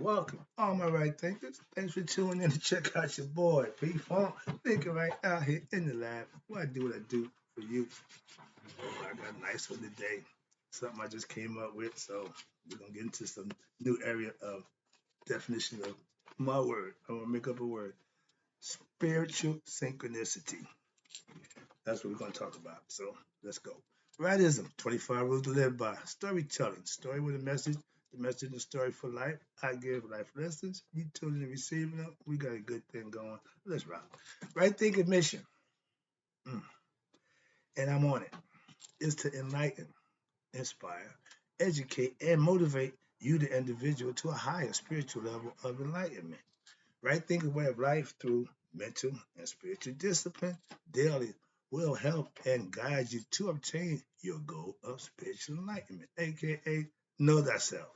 welcome, all my right thinkers. Thanks for tuning in to check out your boy, P-Funk, thinking right out here in the lab. What I do for you. I got a nice one today. Something I just came up with, so we're going to get into some new area of definition of my word. I'm going to make up a word. Spiritual synchronicity. That's what we're going to talk about. So let's go. Rightism, 25 rules to live by. Storytelling, story with a message. The message and story for life. I give life lessons. You tuning and receiving them. We got a good thing going. Let's rock. Right thinking mission. Mm. And I'm on it. Is to enlighten, inspire, educate, and motivate you, the individual, to a higher spiritual level of enlightenment. Right thinking way of life through mental and spiritual discipline daily will help and guide you to obtain your goal of spiritual enlightenment, aka know thyself.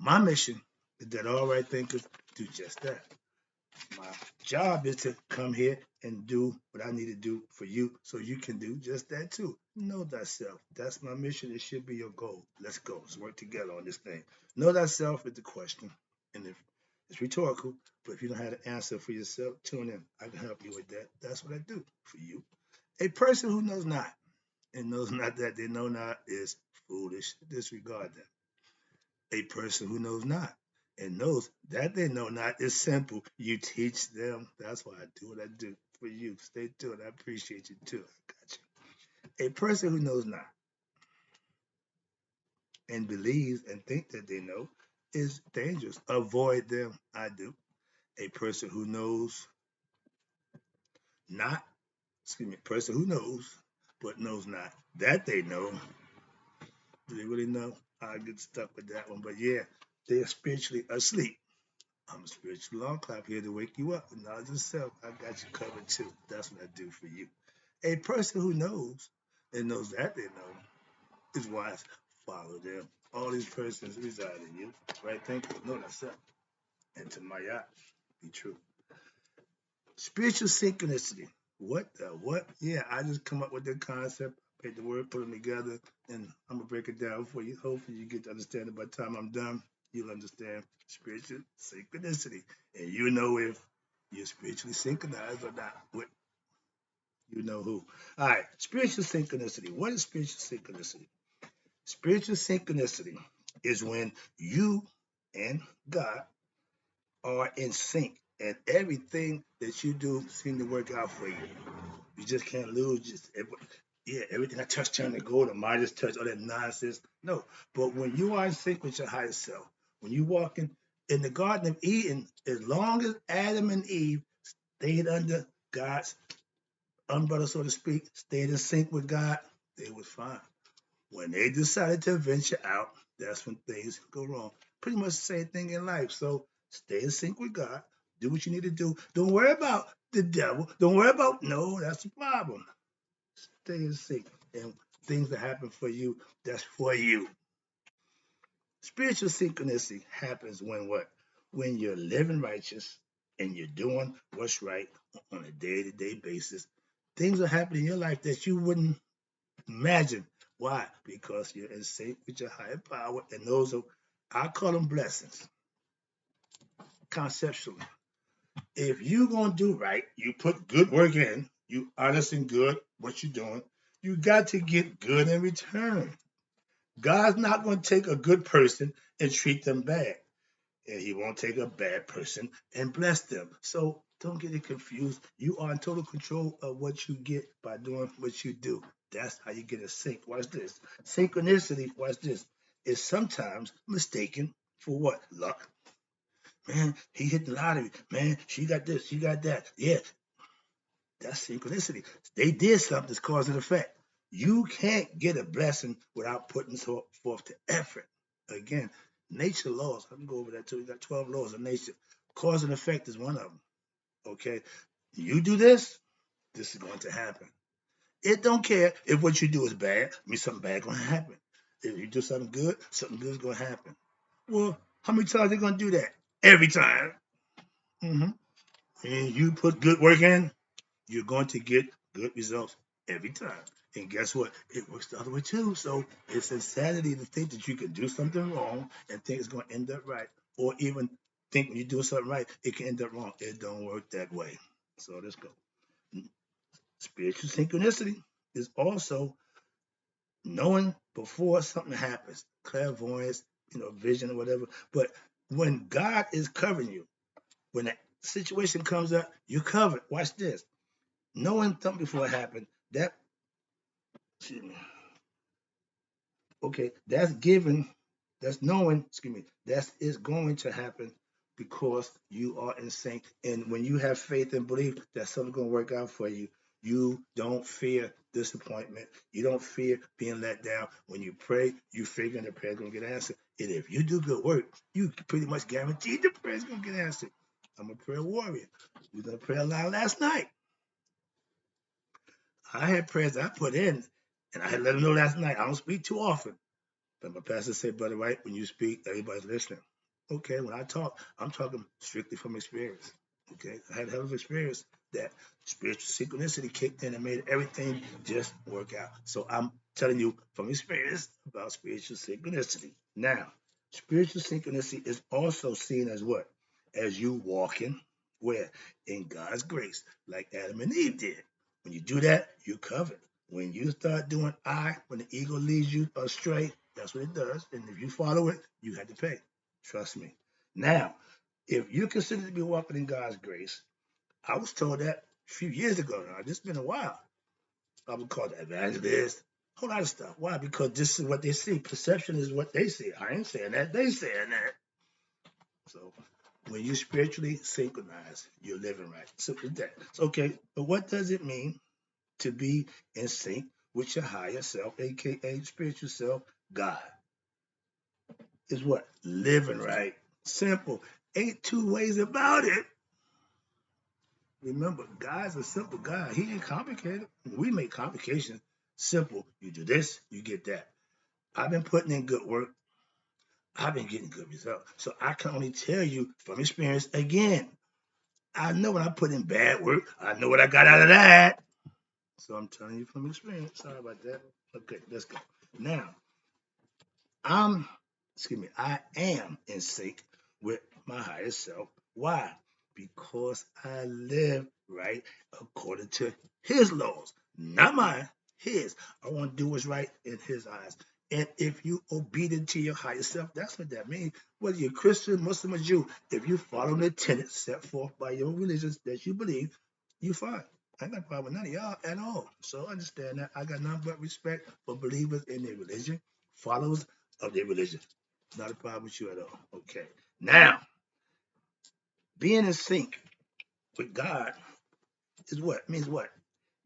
My mission is that all right thinkers do just that. My job is to come here and do what I need to do for you so you can do just that too. Know thyself. That's my mission. It should be your goal. Let's go. Let's work together on this thing. Know thyself is the question. And if it's rhetorical, but if you don't have the answer for yourself, tune in. I can help you with that. That's what I do for you. A person who knows not and knows not that they know not is foolish. Disregard them. A person who knows not and knows that they know not is simple. You teach them. That's why I do what I do for you. Stay tuned. I appreciate you too. I got you. A person who knows not and believes and think that they know is dangerous. Avoid them. I do. A person who knows not, person who knows but knows not that they know. Do they really know? I get stuck with that one. But yeah, they are spiritually asleep. I'm a spiritual long clap here to wake you up. And knowledge of self, I got you covered too. That's what I do for you. A person who knows and knows that they know is wise. Follow them. All these persons reside in you. Right? Think, know thyself. And to my yacht, be true. Spiritual synchronicity. What the what? Yeah, I just come up with the concept, pick the word, put them together, and I'm gonna break it down for you. Hopefully you get to understand it by the time I'm done. You'll understand spiritual synchronicity. And you know if you're spiritually synchronized or not with you know who. All right, spiritual synchronicity. What is spiritual synchronicity? Spiritual synchronicity is when you and God are in sync and everything that you do seems to work out for you. You just can't lose. Everything I touch turn to gold. The Midas touch, all that nonsense. No, but when you are in sync with your higher self, when you walk in the Garden of Eden, as long as Adam and Eve stayed under God's umbrella, so to speak, stayed in sync with God, they was fine. When they decided to venture out, that's when things go wrong. Pretty much the same thing in life. So stay in sync with God. Do what you need to do. Don't worry about the devil. Don't worry about no, that's the problem. Stay in sync. And things that happen for you, that's for you. Spiritual synchronicity happens when what? When you're living righteous and you're doing what's right on a day-to-day basis. Things are happening in your life that you wouldn't imagine. Why? Because you're in sync with your higher power, and those are, I call them blessings, conceptually. If you're going to do right, you put good work in, you honest and good, what you're doing, you got to get good in return. God's not going to take a good person and treat them bad. And he won't take a bad person and bless them. So don't get it confused. You are in total control of what you get by doing what you do. That's how you get a sync. Watch this. Synchronicity, watch this, is sometimes mistaken for what? Luck. Man, he hit the lottery. Man, she got this, she got that. Yeah, that's synchronicity. They did something that's cause and effect. You can't get a blessing without putting forth the effort. Again, nature laws. I can go over that too. We got 12 laws of nature. Cause and effect is one of them. Okay, you do this, this is going to happen. It don't care if what you do is bad. I mean, something bad going to happen. If you do something good is going to happen. Well, how many times are they going to do that? Every time. Mm-hmm. And you put good work in, you're going to get good results every time. And guess what? It works the other way too. So it's insanity to think that you can do something wrong and think it's going to end up right. or even think when you're doing something right, it can end up wrong. It don't work that way. So let's go. Spiritual synchronicity is also knowing before something happens, clairvoyance, vision or whatever. But when God is covering you, when a situation comes up, you're covered. Watch this. Knowing something before it happened, that, excuse me, okay, that's given, that's knowing, excuse me, that is going to happen because you are in sync. And when you have faith and belief that something's going to work out for you, you don't fear disappointment. You don't fear being let down. When you pray, you figure the prayer's going to get answered. And if you do good work, you pretty much guarantee the prayer's going to get answered. I'm a prayer warrior. We done prayer line last night. I had prayers I put in, and I had let them know last night. I don't speak too often. But my pastor said, Brother Wright, when you speak, everybody's listening. Okay, when I talk, I'm talking strictly from experience. Okay, I had a hell of experience that spiritual synchronicity kicked in and made everything just work out. So I'm telling you from experience about spiritual synchronicity. Now, spiritual synchronicity is also seen as what? As you walking where? In God's grace, like Adam and Eve did. When you do that, you're covered. When you start doing when the ego leads you astray, that's what it does. And if you follow it, you have to pay. Trust me. Now, if you consider to be walking in God's grace, I was told that a few years ago now. This has been a while. I was called an evangelist, a whole lot of stuff. Why? Because this is what they see. Perception is what they see. I ain't saying that. They saying that. So when you spiritually synchronize, you're living right. Simple as that. So, okay, but what does it mean to be in sync with your higher self, aka spiritual self, God? Is what? Living right. Simple. Ain't two ways about it. Remember, God's a simple God. He ain't complicated. We make complications simple. You do this, you get that. I've been putting in good work. I've been getting good results. So I can only tell you from experience again. I know when I put in bad work, I know what I got out of that. So I'm telling you from experience. Sorry about that. Okay, let's go. Now, I'm, I am in sync with my higher self. Why? Because I live right according to his laws, not mine, his. I want to do what's right in his eyes. And if you obedient to your higher self, that's what that means. Whether you're Christian, Muslim, or Jew, if you follow the tenets set forth by your religions that you believe, you're fine. I ain't got a problem with none of y'all at all. So understand that. I got nothing but respect for believers in their religion, followers of their religion. Not a problem with you at all. Okay. Now, being in sync with God is what? Means what?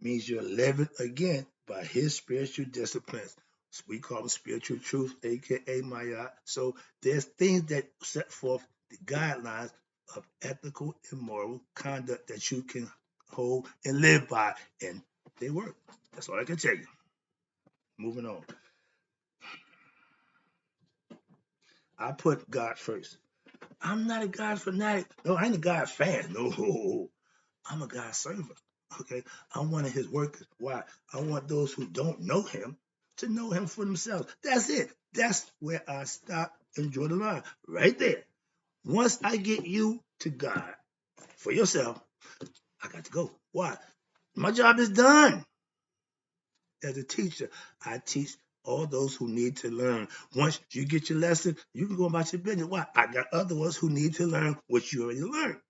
Means you're living again by his spiritual disciplines. We call them spiritual truth, aka Maya. So there's things that set forth the guidelines of ethical and moral conduct that you can hold and live by, and they work. That's all I can tell you. Moving on. I put God first. I'm not a God fanatic. No, I ain't a God fan. No, I'm a God server. Okay, I'm one of his workers. Why? I want those who don't know him to know him for themselves. That's it. That's where I stop and draw the line. Right there. Once I get you to God for yourself, I got to go. Why? My job is done. As a teacher, I teach all those who need to learn. Once you get your lesson, you can go about your business. Why? I got other ones who need to learn what you already learned.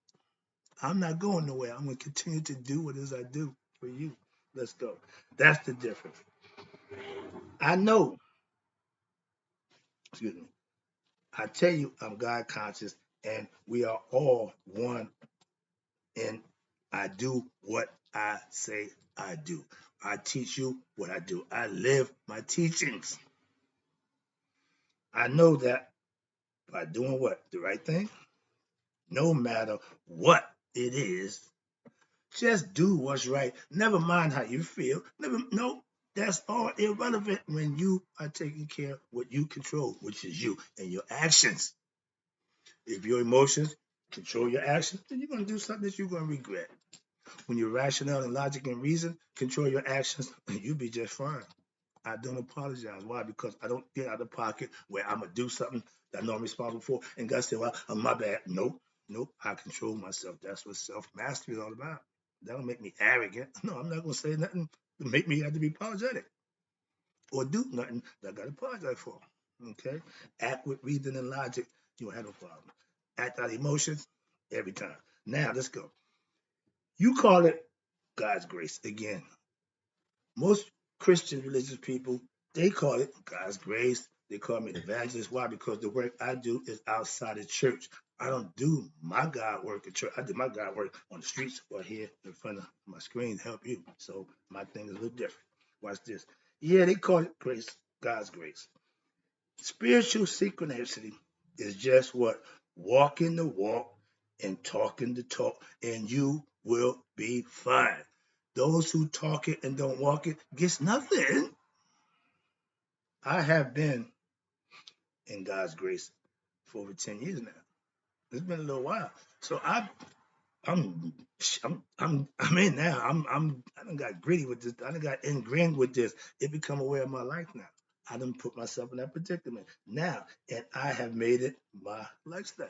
I'm not going nowhere. I'm going to continue to do what it is I do for you. Let's go. That's the difference. I know, excuse me, I tell you I'm God conscious and we are all one, and I do what I say I do. I teach you what I do. I live my teachings. I know that by doing what? The right thing? No matter what it is, just do what's right. Never mind how you feel. That's all irrelevant when you are taking care of what you control, which is you and your actions. If your emotions control your actions, then you're going to do something that you're going to regret. When you're rational and logic and reason control your actions, you'll be just fine. I don't apologize. Why? Because I don't get out of pocket where I'm gonna do something that I know I'm responsible for. And God said, well, my bad. Nope, nope. I control myself. That's what self-mastery is all about. That'll make me arrogant. No, I'm not gonna say nothing to make me have to be apologetic or do nothing that I gotta apologize for. Okay? Act with reason and logic, you won't have no problem. Act out emotions every time. Now let's go. You call it God's grace. Again, most Christian religious people, they call it God's grace. They call me an evangelist. Why? Because the work I do is outside the church. I don't do my God work at church. I do my God work on the streets or here in front of my screen to help you. So my thing is a little different. Watch this. Yeah, they call it grace, God's grace. Spiritual synchronicity is just what? Walking the walk and talking the talk, and you will be fine. Those who talk it and don't walk it gets nothing. I have been in God's grace for over 10 years now. It's been a little while. So I'm I'm in now. I done got gritty with this. I done got ingrained with this. It become a way of my life now. I done put myself in that predicament now, and I have made it my lifestyle.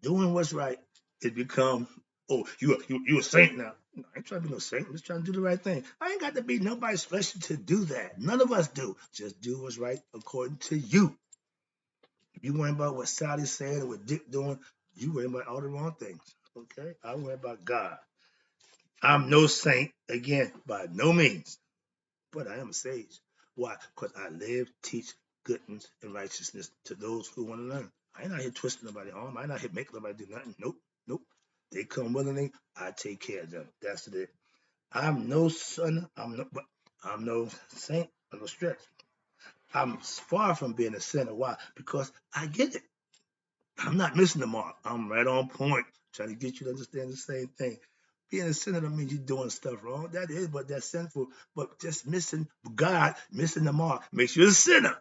Doing what's right, it become, oh, you a saint now. No, I ain't trying to be no saint. I'm just trying to do the right thing. I ain't got to be nobody special to do that. None of us do. Just do what's right according to you. If you worry about what Sally's saying or what Dick doing, you worry about all the wrong things. Okay? I worry about God. I'm no saint, again, by no means, but I am a sage. Why? Because I live, teach goodness and righteousness to those who want to learn. I ain't out here twisting nobody's arm. I ain't out here making nobody do nothing. Nope, nope. They come willingly, I take care of them. That's it. I'm no son, I'm no saint, I'm no stretch. I'm far from being a sinner. Why? Because I get it. I'm not missing the mark. I'm right on point, trying to get you to understand the same thing. Being a sinner don't mean you're doing stuff wrong. That is, but that's sinful. But just missing God, missing the mark, makes you a sinner.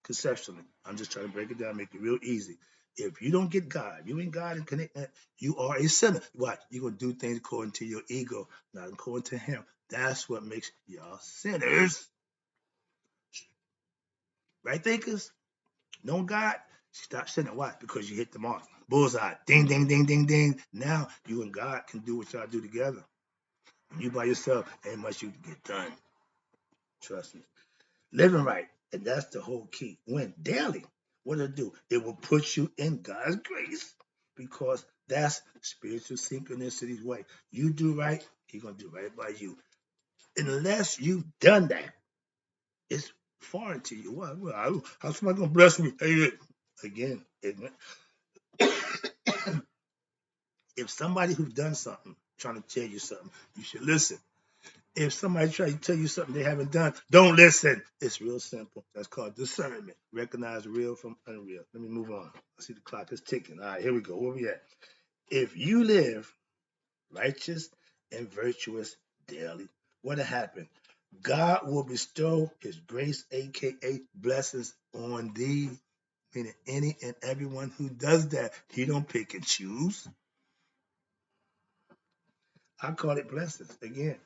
Conceptually, I'm just trying to break it down, make it real easy. If you don't get God, you ain't God and connect, you are a sinner. What? You're gonna do things according to your ego, not according to Him. That's what makes y'all sinners. Right, thinkers? No God, stop sinning. Why? Because you hit the mark. Bullseye. Ding, ding, ding, ding, ding. Now you and God can do what y'all do together. When you by yourself, ain't much you can get done. Trust me. Living right. And that's the whole key. When daily, what it'll do, it will put you in God's grace because that's spiritual synchronicity's way. You do right, He's going to do right by you. Unless you've done that, it's foreign to you. How's somebody going to bless me? Hey, again, ignorant. If somebody who's done something trying to tell you something, you should listen. If somebody tries to tell you something they haven't done, don't listen. It's real simple. That's called discernment. Recognize real from unreal. Let me move on. I see the clock is ticking. All right, here we go. Where we at? If you live righteous and virtuous daily, what'll happen? God will bestow His grace, aka blessings, on thee. Meaning any and everyone who does that. He don't pick and choose. I call it blessings. Again,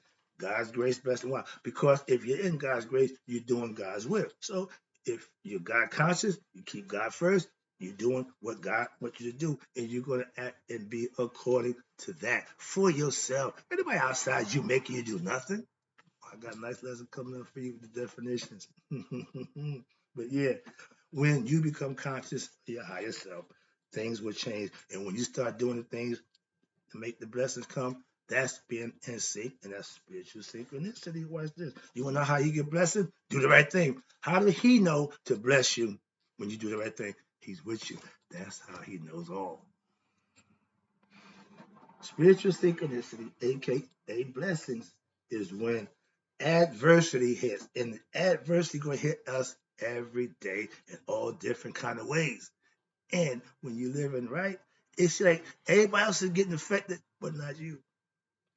God's grace, blessing. Why? Because if you're in God's grace, you're doing God's will. So if you're God conscious, you keep God first, you're doing what God wants you to do, and you're going to act and be according to that for yourself. Anybody outside you making you do nothing? I got a nice lesson coming up for you with the definitions. But yeah, when you become conscious of your higher self, things will change. And when you start doing the things to make the blessings come, that's being in sync, and that's spiritual synchronicity. Watch this. You want to know how you get blessing? Do the right thing. How did He know to bless you when you do the right thing? He's with you. That's how He knows all. Spiritual synchronicity, aka blessings, is when adversity hits, and adversity gonna hit us every day in all different kind of ways. And when you living right, it's like everybody else is getting affected, but not you.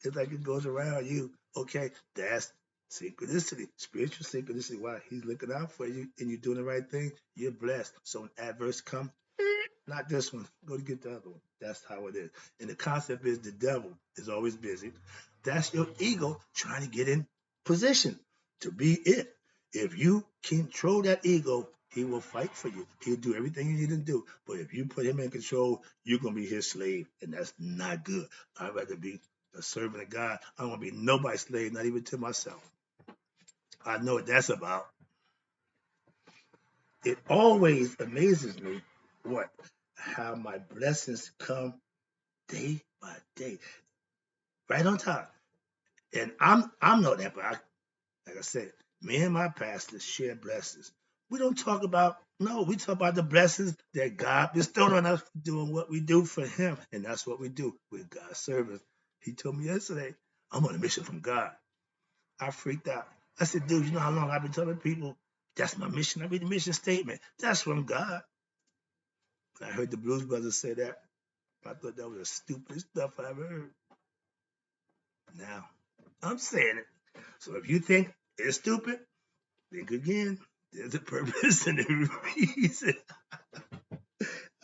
It's like it goes around you. Okay, that's synchronicity, spiritual synchronicity. Why? He's looking out for you and you're doing the right thing. You're blessed. So when adverse come, not this one. Go to get the other one. That's how it is. And the concept is the devil is always busy. That's your ego trying to get in position. to be it. If you control that ego, he will fight for you. He'll do everything you need to do. But if you put him in control, you're going to be his slave. And that's not good. I'd rather be a servant of God. I don't want to be nobody's slave, not even to myself. I know what that's about. It always amazes me what? How my blessings come day by day. Right on time. And I'm not that, but like I said, me and my pastor share blessings. We don't talk about, no, we talk about the blessings that God bestowed on us doing what we do for him. And that's what we do with God's servants. He told me yesterday, I'm on a mission from God. I freaked out. I said, dude, you know how long I've been telling people that's my mission? I read the mission statement. That's from God. When I heard the Blues Brothers say that, I thought that was the stupidest stuff I ever heard. Now, I'm saying it. So if you think it's stupid, think again. There's a purpose and a reason.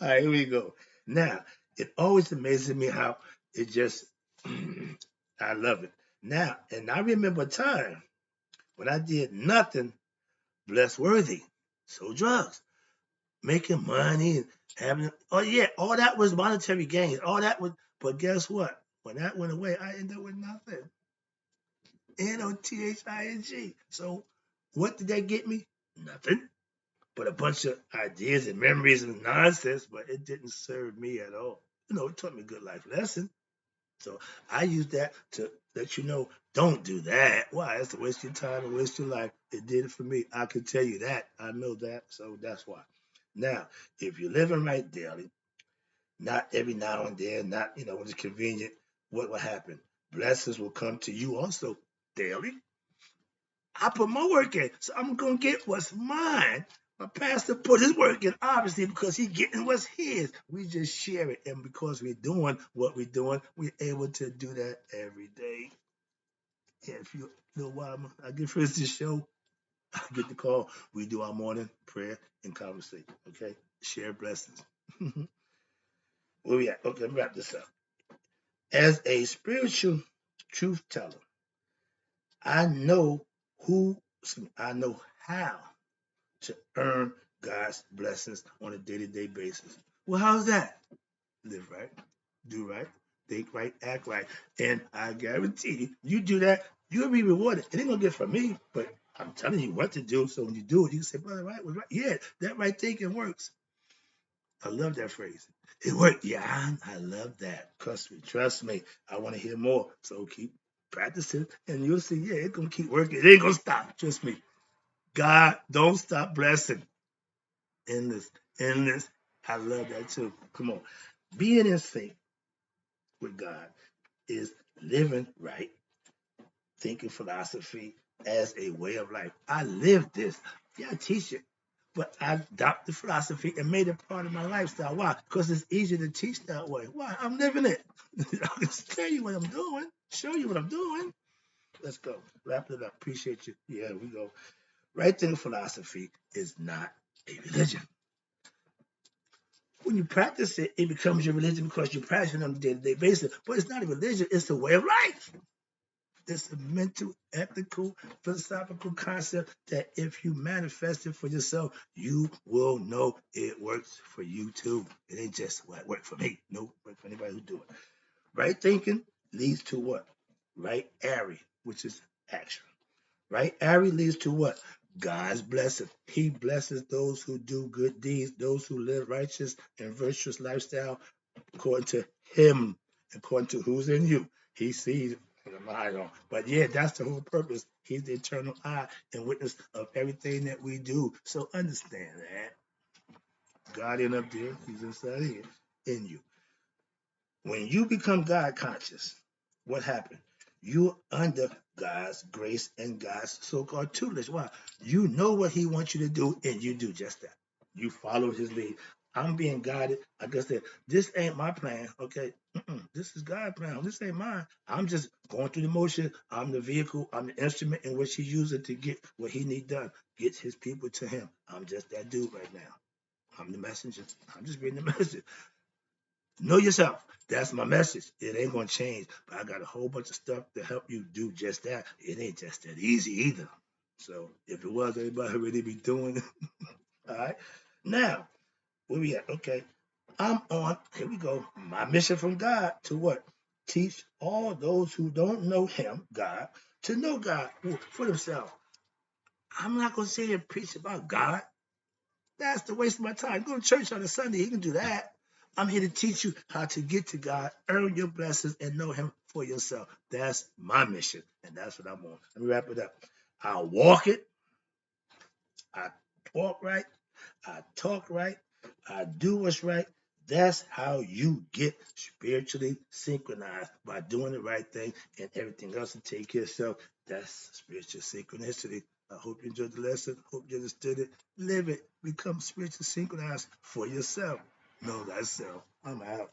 All right, here we go. Now, it always amazes me how it just, I love it. Now, and I remember a time when I did nothing bless worthy. So drugs, making money and having, oh yeah, all that was monetary gains. All that was, but guess what? When that went away, I ended up with nothing. Nothing. So what did that get me? Nothing. But a bunch of ideas and memories and nonsense, but it didn't serve me at all. It taught me a good life lesson. So I use that to let you know, don't do that. Why? It's a waste of your time and waste your life. It did it for me. I can tell you that. I know that. So that's why. Now, if you're living right daily, not every now and then, not, when it's convenient, what will happen? Blessings will come to you also daily. I put my work in, so I'm gonna get what's mine. My pastor put his work in, obviously, because he's getting what's his. We just share it, and because we're doing what we're doing, we're able to do that every day. Yeah, if you know why I get first this show, I get the call. We do our morning prayer and conversation. Okay, share blessings. Where we at? Okay, let me wrap this up. As a spiritual truth teller, I know I know how to earn God's blessings on a day-to-day basis. Well, how's that? Live right, do right, think right, act right. And I guarantee you do that, you'll be rewarded. It ain't gonna get from me, but I'm telling you what to do. So when you do it, you can say, brother, right was right. Yeah, that right thinking works. I love that phrase. It worked. Yeah, I love that. Trust me. I want to hear more. So keep practicing and you'll see, yeah, it's gonna keep working. It ain't gonna stop. Trust me. God, don't stop blessing. Endless, endless. I love that too. Come on. Being in sync with God is living right, thinking philosophy as a way of life. I live this. Yeah, I teach it. But I adopted philosophy and made it part of my lifestyle. Why? Because it's easier to teach that way. Why? I'm living it. I'll just tell you what I'm doing, show you what I'm doing. Let's go. Wrap it up. Appreciate you. Yeah, we go. Right thinking philosophy is not a religion. When you practice it, it becomes your religion because you practice it on a day-to-day basis. But it's not a religion, it's a way of life. It's a mental, ethical, philosophical concept that if you manifest it for yourself, you will know it works for you too. It ain't just what worked for me. No, work for anybody who do it. Right thinking leads to what? Right Ari, which is action. Right Ari leads to what? God's blessing. He blesses those who do good deeds, those who live righteous and virtuous lifestyle according to him, according to who's in you. He sees my eye on. But yeah, that's the whole purpose. He's the eternal eye and witness of everything that we do. So understand that. God ain't up there, he's inside here in you. When you become God conscious, what happened? You're under God's grace and God's so-called tutelage. Why? You know what he wants you to do, and you do just that. You follow his lead. I'm being guided. Like I said, this ain't my plan, okay? This is God's plan. This ain't mine. I'm just going through the motion. I'm the vehicle. I'm the instrument in which he's using to get what he need done. Get his people to him. I'm just that dude right now. I'm the messenger. I'm just reading the message. Know yourself. That's my message. It ain't gonna change, but I got a whole bunch of stuff to help you do just that. It ain't just that easy either. So if it was, everybody already be doing it. All right. Now, where we at? Okay. I'm on, here we go. My mission from God to what? Teach all those who don't know him, God, to know God for themselves. I'm not going to sit here and preach about God. That's the waste of my time. Go to church on a Sunday. You can do that. I'm here to teach you how to get to God, earn your blessings, and know him for yourself. That's my mission, and that's what I'm on. Let me wrap it up. I walk it. I walk right. I talk right, I do what's right. That's how you get spiritually synchronized by doing the right thing and everything else to take care of yourself. That's spiritual synchronicity. I hope you enjoyed the lesson. Hope you understood it. Live it. Become spiritually synchronized for yourself. Know thyself. I'm out.